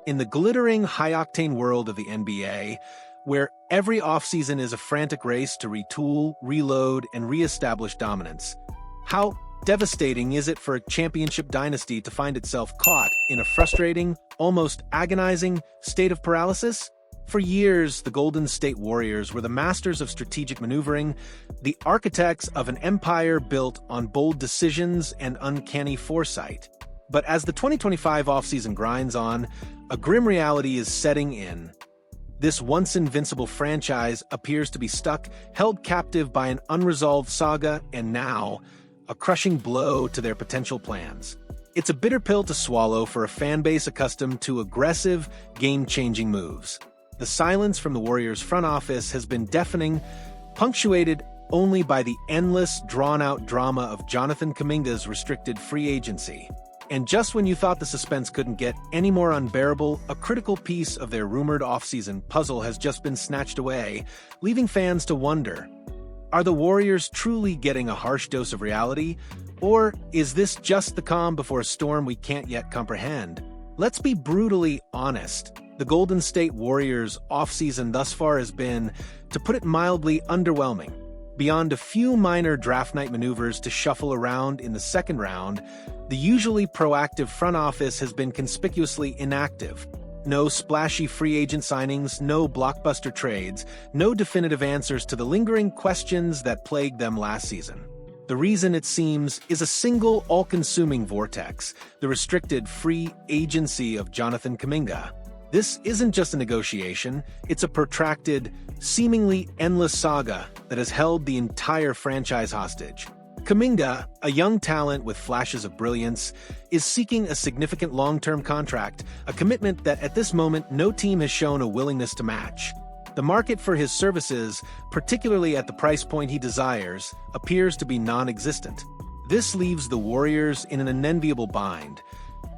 In the glittering, high-octane world of the NBA, where every offseason is a frantic race to retool, reload, and reestablish dominance, how devastating is it for a championship dynasty to find itself caught in a frustrating, almost agonizing state of paralysis? For years, the Golden State Warriors were the masters of strategic maneuvering, the architects of an empire built on bold decisions and uncanny foresight. But as the 2025 offseason grinds on, a grim reality is setting in. This once-invincible franchise appears to be stuck, held captive by an unresolved saga, and now, a crushing blow to their potential plans. It's a bitter pill to swallow for a fan base accustomed to aggressive, game-changing moves. The silence from the Warriors' front office has been deafening, punctuated only by the endless, drawn-out drama of Jonathan Kuminga's restricted free agency. And just when you thought the suspense couldn't get any more unbearable, a critical piece of their rumored offseason puzzle has just been snatched away, leaving fans to wonder, are the Warriors truly getting a harsh dose of reality, or is this just the calm before a storm we can't yet comprehend? Let's be brutally honest. The Golden State Warriors' offseason thus far has been, to put it mildly, underwhelming. Beyond a few minor draft night maneuvers to shuffle around in the second round, the usually proactive front office has been conspicuously inactive. No splashy free agent signings, no blockbuster trades, no definitive answers to the lingering questions that plagued them last season. The reason, it seems, is a single all-consuming vortex, the restricted free agency of Jonathan Kuminga. This isn't just a negotiation, it's a protracted, seemingly endless saga that has held the entire franchise hostage. Kuminga, a young talent with flashes of brilliance, is seeking a significant long-term contract, a commitment that at this moment no team has shown a willingness to match. The market for his services, particularly at the price point he desires, appears to be non-existent. This leaves the Warriors in an unenviable bind.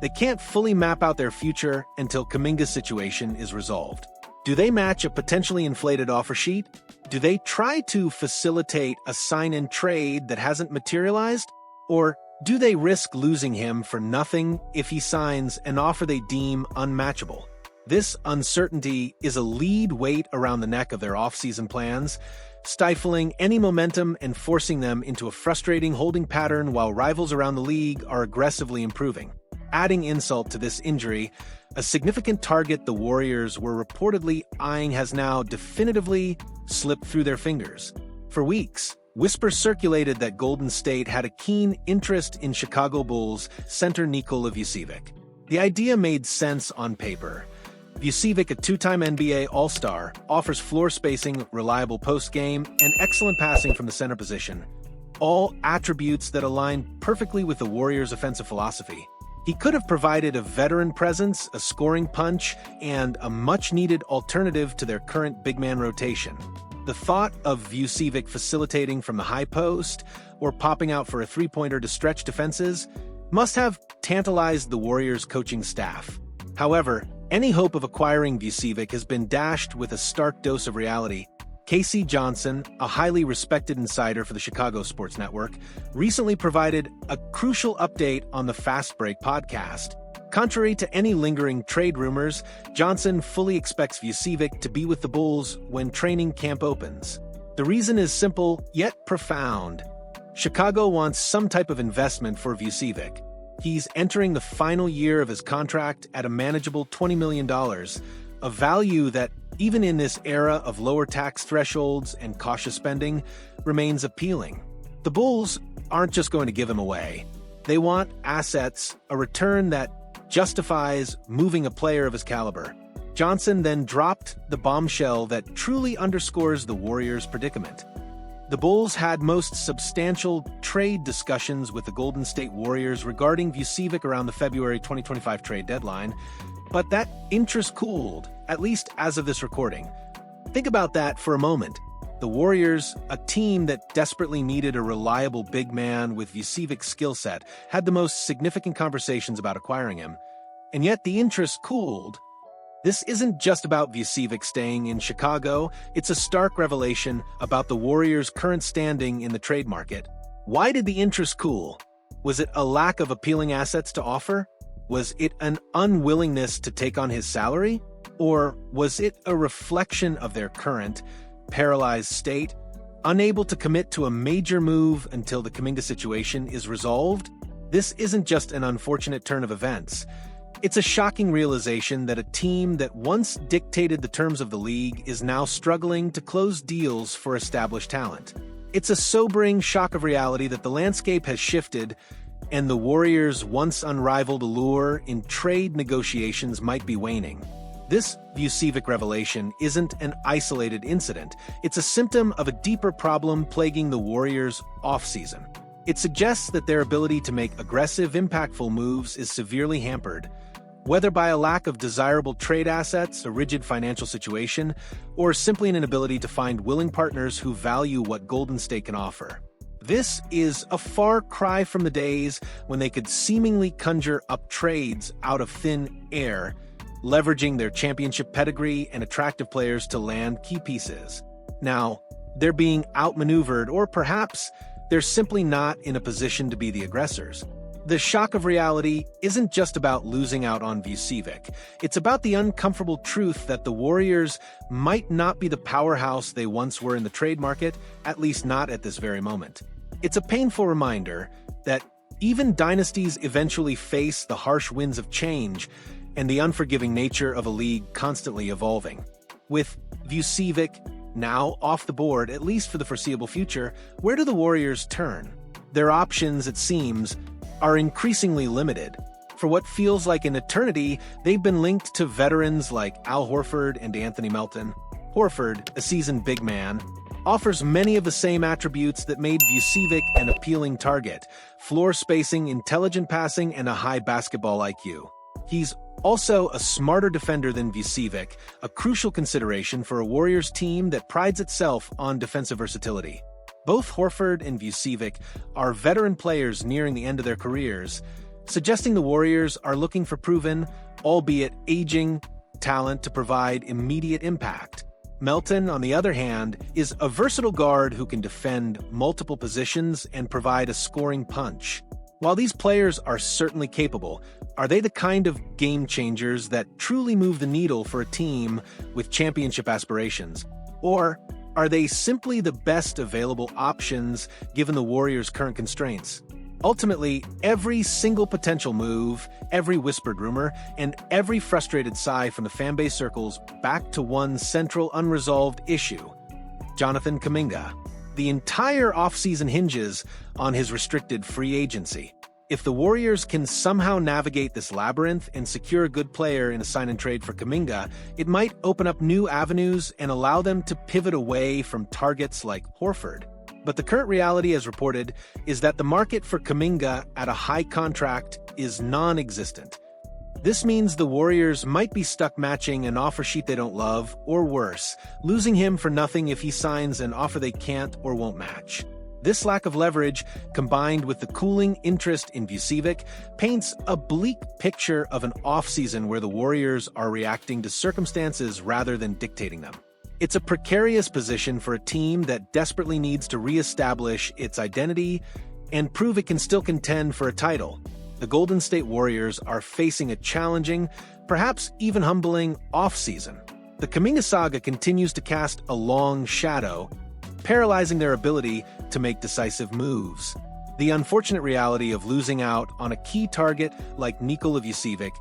They can't fully map out their future until Kuminga's situation is resolved. Do they match a potentially inflated offer sheet? Do they try to facilitate a sign-and trade that hasn't materialized? Or do they risk losing him for nothing if he signs an offer they deem unmatchable? This uncertainty is a lead weight around the neck of their off-season plans, stifling any momentum and forcing them into a frustrating holding pattern while rivals around the league are aggressively improving. Adding insult to this injury, a significant target the Warriors were reportedly eyeing has now definitively slipped through their fingers. For weeks, whispers circulated that Golden State had a keen interest in Chicago Bulls center Nikola Vucevic. The idea made sense on paper. Vucevic, a two-time NBA All-Star, offers floor spacing, reliable post-game, and excellent passing from the center position, all attributes that align perfectly with the Warriors' offensive philosophy. He could have provided a veteran presence, a scoring punch, and a much-needed alternative to their current big man rotation. The thought of Vucevic facilitating from the high post or popping out for a three-pointer to stretch defenses must have tantalized the Warriors' coaching staff. However, any hope of acquiring Vucevic has been dashed with a stark dose of reality. Casey Johnson, a highly respected insider for the Chicago Sports Network, recently provided a crucial update on the Fast Break podcast. Contrary to any lingering trade rumors, Johnson fully expects Vucevic to be with the Bulls when training camp opens. The reason is simple, yet profound. Chicago wants some type of investment for Vucevic. He's entering the final year of his contract at a manageable $20 million, a value that, even in this era of lower tax thresholds and cautious spending, remains appealing. The Bulls aren't just going to give him away. They want assets, a return that justifies moving a player of his caliber. Johnson then dropped the bombshell that truly underscores the Warriors' predicament. The Bulls had most substantial trade discussions with the Golden State Warriors regarding Vucevic around the February 2025 trade deadline, but that interest cooled, at least as of this recording. Think about that for a moment. The Warriors, a team that desperately needed a reliable big man with Vucevic's skill set, had the most significant conversations about acquiring him. And yet the interest cooled. This isn't just about Vucevic staying in Chicago, it's a stark revelation about the Warriors' current standing in the trade market. Why did the interest cool? Was it a lack of appealing assets to offer? Was it an unwillingness to take on his salary? Or was it a reflection of their current, paralyzed state, unable to commit to a major move until the Kuminga situation is resolved? This isn't just an unfortunate turn of events. It's a shocking realization that a team that once dictated the terms of the league is now struggling to close deals for established talent. It's a sobering shock of reality that the landscape has shifted, and the Warriors' once unrivaled allure in trade negotiations might be waning. This Vucevic revelation isn't an isolated incident. It's a symptom of a deeper problem plaguing the Warriors' offseason. It suggests that their ability to make aggressive, impactful moves is severely hampered, whether by a lack of desirable trade assets, a rigid financial situation, or simply an inability to find willing partners who value what Golden State can offer. This is a far cry from the days when they could seemingly conjure up trades out of thin air, leveraging their championship pedigree and attractive players to land key pieces. Now, they're being outmaneuvered, or perhaps they're simply not in a position to be the aggressors. The shock of reality isn't just about losing out on Vucevic. It's about the uncomfortable truth that the Warriors might not be the powerhouse they once were in the trade market, at least not at this very moment. It's a painful reminder that even dynasties eventually face the harsh winds of change and the unforgiving nature of a league constantly evolving. With Vucevic now off the board, at least for the foreseeable future, where do the Warriors turn? Their options, it seems, are increasingly limited. For what feels like an eternity, they've been linked to veterans like Al Horford and Anthony Melton. Horford, a seasoned big man, offers many of the same attributes that made Vucevic an appealing target: floor spacing, intelligent passing, and a high basketball IQ. He's also a smarter defender than Vucevic, a crucial consideration for a Warriors team that prides itself on defensive versatility. Both Horford and Vucevic are veteran players nearing the end of their careers, suggesting the Warriors are looking for proven, albeit aging, talent to provide immediate impact. Melton, on the other hand, is a versatile guard who can defend multiple positions and provide a scoring punch. While these players are certainly capable, are they the kind of game changers that truly move the needle for a team with championship aspirations? Or are they simply the best available options given the Warriors' current constraints? Ultimately, every single potential move, every whispered rumor, and every frustrated sigh from the fanbase circles back to one central unresolved issue: Jonathan Kuminga. The entire offseason hinges on his restricted free agency. If the Warriors can somehow navigate this labyrinth and secure a good player in a sign-and-trade for Kuminga, it might open up new avenues and allow them to pivot away from targets like Horford. But the current reality, as reported, is that the market for Kuminga at a high contract is non-existent. This means the Warriors might be stuck matching an offer sheet they don't love, or worse, losing him for nothing if he signs an offer they can't or won't match. This lack of leverage, combined with the cooling interest in Vucevic, paints a bleak picture of an offseason where the Warriors are reacting to circumstances rather than dictating them. It's a precarious position for a team that desperately needs to reestablish its identity and prove it can still contend for a title. The Golden State Warriors are facing a challenging, perhaps even humbling, offseason. The Kuminga saga continues to cast a long shadow, paralyzing their ability to make decisive moves. The unfortunate reality of losing out on a key target like Nikola Vucevic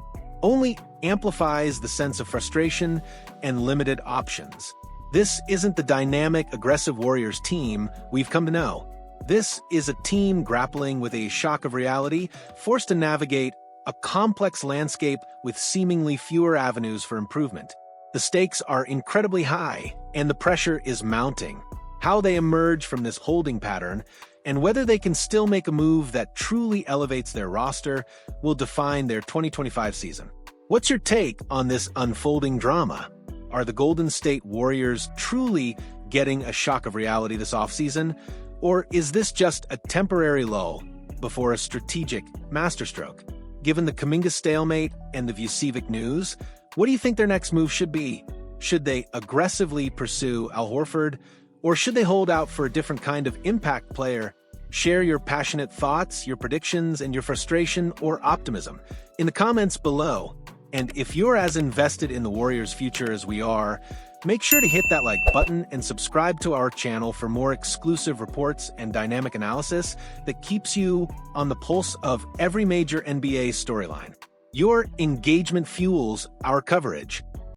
only amplifies the sense of frustration and limited options. This isn't the dynamic, aggressive Warriors team we've come to know. This is a team grappling with a shock of reality, forced to navigate a complex landscape with seemingly fewer avenues for improvement. The stakes are incredibly high, and the pressure is mounting. How they emerge from this holding pattern, and whether they can still make a move that truly elevates their roster, will define their 2025 season. What's your take on this unfolding drama? Are the Golden State Warriors truly getting a shock of reality this offseason? Or is this just a temporary lull before a strategic masterstroke? Given the Kuminga stalemate and the Vucevic news, what do you think their next move should be? Should they aggressively pursue Al Horford, or should they hold out for a different kind of impact player Share your passionate thoughts, your predictions, and your frustration or optimism in the comments below. And if you're as invested in the Warriors' future as we are, make sure to hit that like button and subscribe to our channel for more exclusive reports and dynamic analysis that keeps you on the pulse of every major NBA storyline. Your engagement fuels our coverage.